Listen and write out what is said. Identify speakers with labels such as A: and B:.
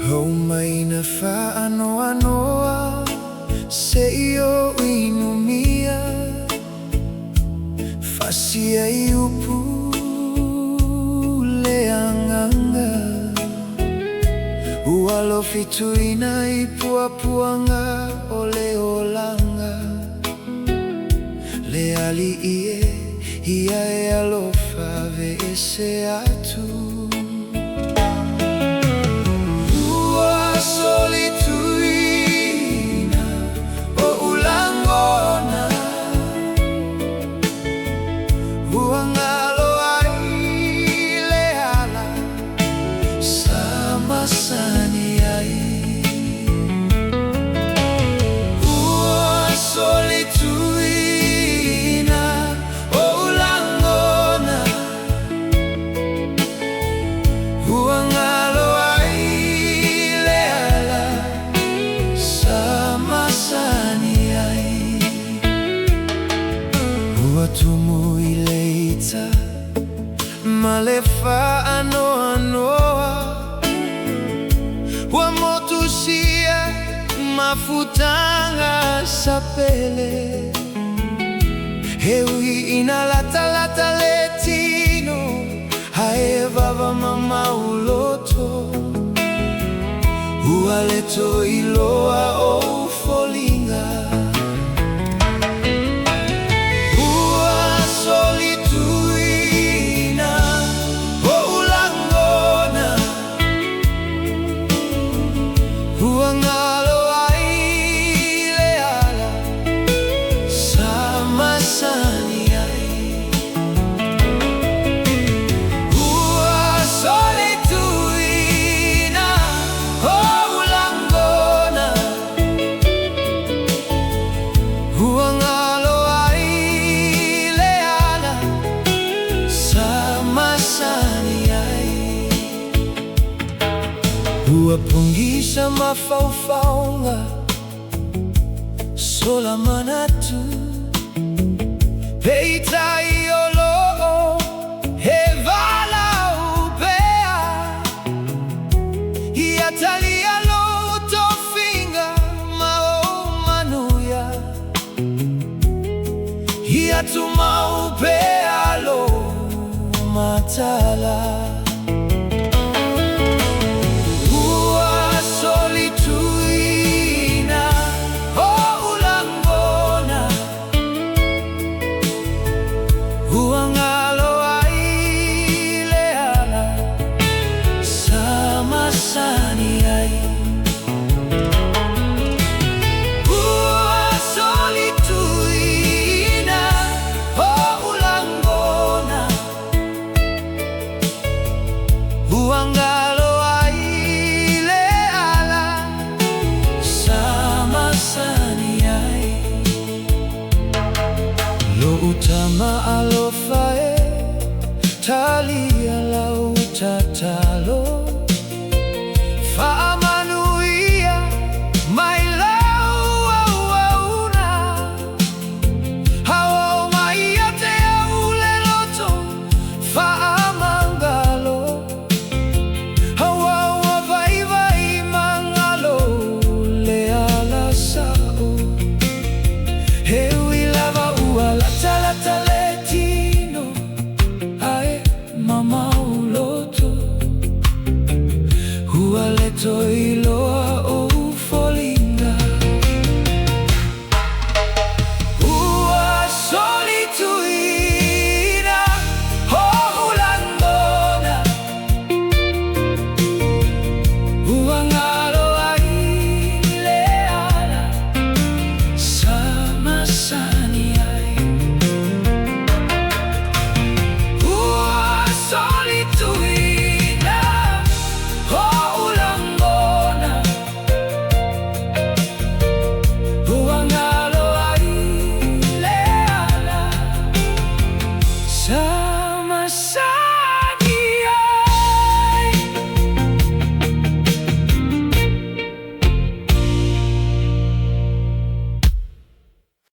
A: Haumaina whaanoanoa se'io inumia fasia iupu leanganga ualo fituina ipuapuanga oleolanga leali ia e alofa veese atu Solituina O'u Lagona Huangalo ai leala sama sani ai Solituina O'u Lagona Huangalo tumu ileita malefa anoanoa wa motusia mafutanga sapele hewi inalatalata letino haevava mama uloto ualeto iloa ou folinga Solituina O'u Lagona Huangalo ai leala sama sani ai Solituina O'u Lagona Huangalo huapungisha mafaufaunga sola manatu peita iolo hevala upea hiatalia lo tofinga mao manuya hiatuma upea lo matala Solituina O'u Lagona Huangalo ai leala sama sani ai Solituina O'u Lagona Huangalo utama alofae talia la utatalo faamanuia mailau auauna hawa maiate auleloto faamangalo hawa vaivai mangalo leala sao hewi lava taletino ae mama uloto hualeto